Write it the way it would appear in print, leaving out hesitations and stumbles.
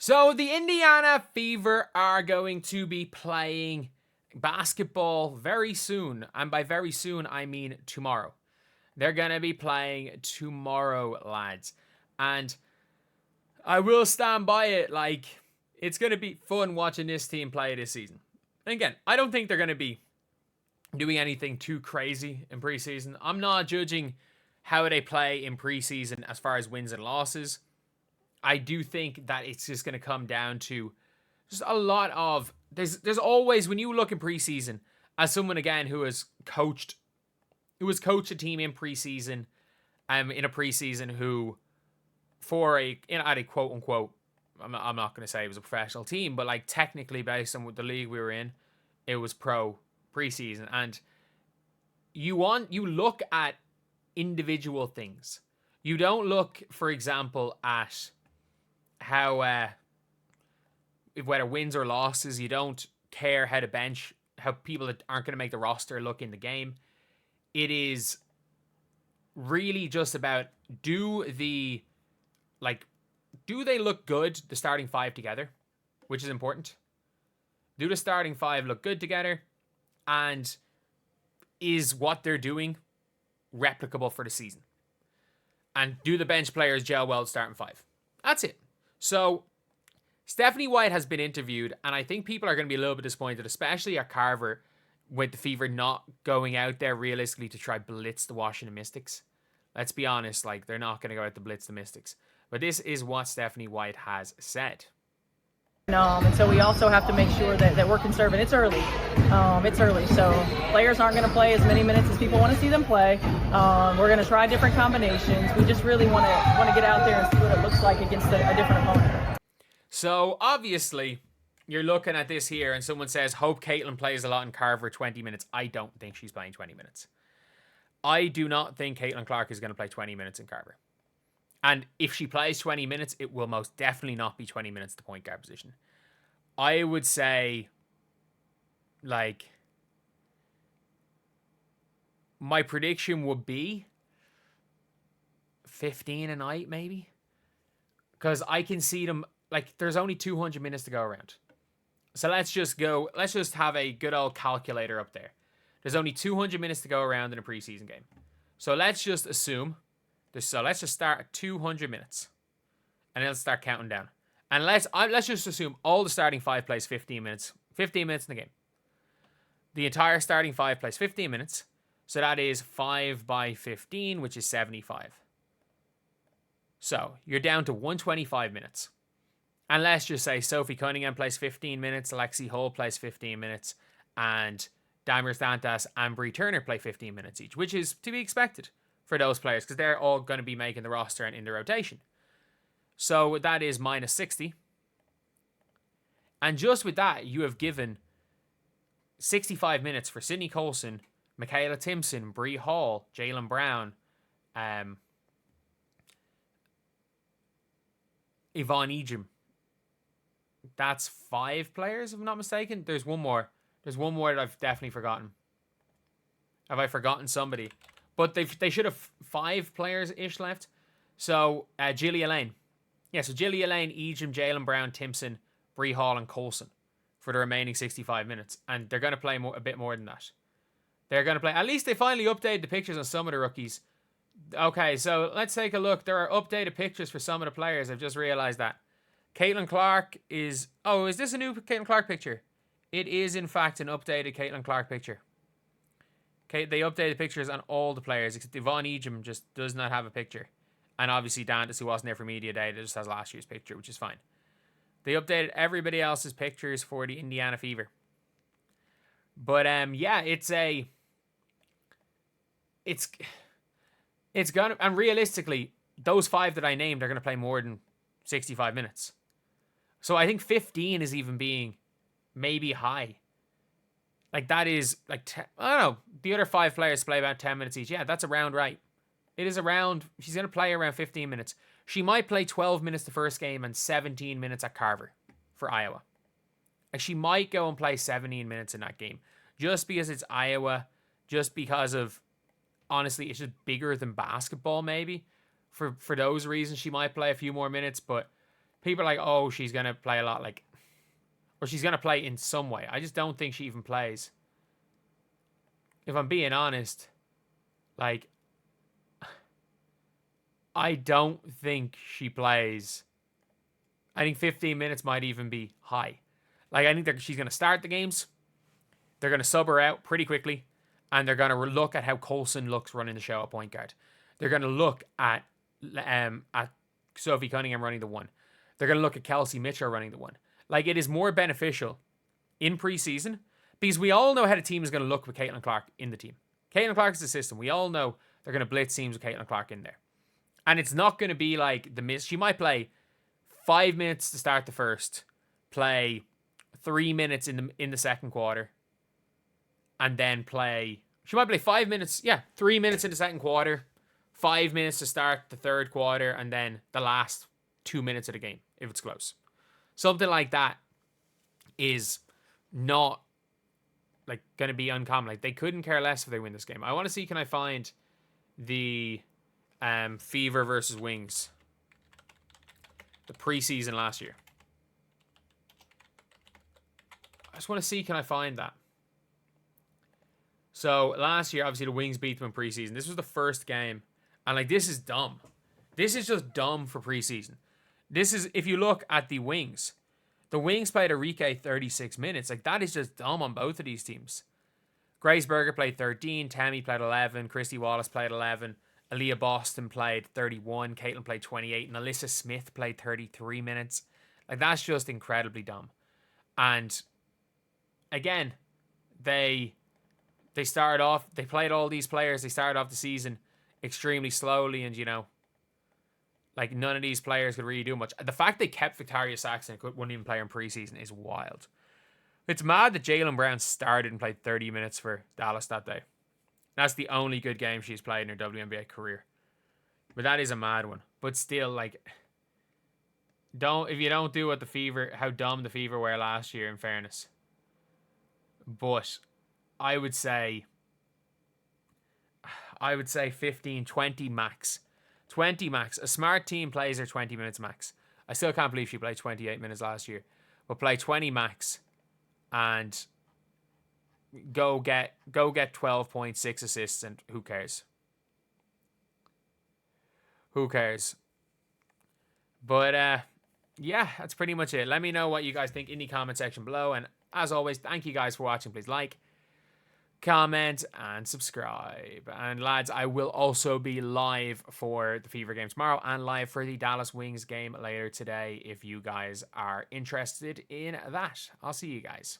So the Indiana Fever are going to be playing basketball very soon. And by very soon, I mean tomorrow. They're going to be playing tomorrow, lads. And I will stand by it. Like, it's going to be fun watching this team play this season. And again, I don't think they're going to be doing anything too crazy in preseason. I'm not judging how they play in preseason as far as wins and losses. I do think that it's just going to come down to just a lot of... There's always, when you look in preseason, as someone, again, who has coached a team in preseason, in a preseason who, at a quote-unquote, I'm not going to say it was a professional team, but like technically based on the league we were in, it was pro preseason. And you look at individual things. You don't look, for example, at how whether wins or losses. You don't care how people that aren't going to make the roster look in the game. It is really just about do they look good, the starting five together, which is important. Do the starting five look good together, and is what they're doing replicable for the season? And do the bench players gel well with starting five? That's it. So Stephanie White has been interviewed, and I think people are going to be a little bit disappointed, especially at Carver, with the Fever not going out there realistically to try blitz the Washington Mystics. Let's be honest, like, they're not going to go out to blitz the Mystics. But this is what Stephanie White has said. And so we also have to make sure that we're conservative. It's early. So players aren't going to play as many minutes as people want to see them play. We're going to try different combinations. We just really want to get out there and see what it looks like against a different opponent. So obviously, you're looking at this here and someone says, hope Caitlin plays a lot in Carver 20 minutes. I don't think she's playing 20 minutes. I do not think Caitlin Clark is going to play 20 minutes in Carver. And if she plays 20 minutes, it will most definitely not be 20 minutes at the point guard position. I would say, like, my prediction would be 15 a night, maybe. Because I can see them, like, there's only 200 minutes to go around. So let's just have a good old calculator up there. There's only 200 minutes to go around in a preseason game. So let's just assume... So let's just start at 200 minutes. And then let's start counting down. And let's just assume all the starting five plays 15 minutes. 15 minutes in the game. The entire starting five plays 15 minutes. So that is 5 by 15, which is 75. So you're down to 125 minutes. And let's just say Sophie Cunningham plays 15 minutes. Lexi Hull plays 15 minutes. And Daimler Stantas and Bree Turner play 15 minutes each. Which is to be expected for those players, because they're all going to be making the roster and in the rotation. So that is minus 60. And just with that, you have given 65 minutes for Sydney Colson, Michaela Timpson, Bree Hall, Jaylen Brown, Yvonne Ejim. That's 5 players, if I'm not mistaken. There's one more. There's one more that I've definitely forgotten. Have I forgotten somebody? But they should have 5 players-ish left. So, Jillia Lane. Yeah, so Jillia Lane, Ejim, Jaylen Brown, Timpson, Bree Hall, and Colson for the remaining 65 minutes. And they're going to play a bit more than that. They're going to play... At least they finally updated the pictures on some of the rookies. Okay, so let's take a look. There are updated pictures for some of the players. I've just realized that. Caitlin Clark is... Oh, is this a new Caitlin Clark picture? It is, in fact, an updated Caitlin Clark picture. Okay, they updated pictures on all the players, except Yvonne Ejim just does not have a picture. And obviously Dantas, who wasn't there for Media Day, just has last year's picture, which is fine. They updated everybody else's pictures for the Indiana Fever. But, yeah, it's gonna... And realistically, those 5 that I named are going to play more than 65 minutes. So I think 15 is even being maybe high. Like, that is, like, I don't know. The other 5 players play about 10 minutes each. Yeah, that's around right. It is around... She's going to play around 15 minutes. She might play 12 minutes the first game and 17 minutes at Carver for Iowa. Like, she might go and play 17 minutes in that game. Just because it's Iowa. Just because of... Honestly, it's just bigger than basketball, maybe. For those reasons, she might play a few more minutes. But People are like, oh, she's going to play a lot. Like, or she's going to play in some way. I just don't think she even plays. If I'm being honest, like, I don't think she plays. I think 15 minutes might even be high. Like, I think that she's going to start the games. They're going to sub her out pretty quickly. And they're going to look at how Coulson looks running the show at point guard. They're going to look at Sophie Cunningham running the one. They're going to look at Kelsey Mitchell running the one. Like, it is more beneficial in preseason because we all know how the team is going to look with Caitlin Clark in the team. Caitlin Clark is the system. We all know they're going to blitz teams with Caitlin Clark in there. And it's not going to be like the miss. She might play 5 minutes to start the first, play 3 minutes in the second quarter, and then play. She might play 5 minutes, 3 minutes in the second quarter, 5 minutes to start the third quarter, and then the last 2 minutes of the game, if it's close. Something like that is not like going to be uncommon. Like, they couldn't care less if they win this game. I want to see, can I find the Fever versus Wings, the preseason last year. I just want to see, can I find that? So last year, obviously the Wings beat them in preseason. This was the first game, and like, this is dumb. This is just dumb for preseason. This is, if you look at the Wings played Arike 36 minutes. Like, that is just dumb on both of these teams. Grace Berger played 13, Tammy played 11, Christy Wallace played 11, Aaliyah Boston played 31, Caitlin played 28, and Alyssa Smith played 33 minutes. Like, that's just incredibly dumb. And again, they started off, they played all these players, they started off the season extremely slowly, and, you know, like, none of these players could really do much. The fact they kept Victoria Saxon and wouldn't even play her in preseason is wild. It's mad that Jaylen Brown started and played 30 minutes for Dallas that day. That's the only good game she's played in her WNBA career. But that is a mad one. But still, like, if you don't do what how dumb the Fever were last year, in fairness. But I would say 15, 20 max. 20 max. A smart team plays her 20 minutes max. I still can't believe she played 28 minutes last year. But play 20 max and go get 12.6 assists, and who cares? Who cares? But yeah, that's pretty much it. Let me know what you guys think in the comment section below. And as always, thank you guys for watching. Please like, comment, and subscribe. And lads, I will also be live for the Fever game tomorrow and live for the Dallas Wings game later today if you guys are interested in that. I'll see you guys.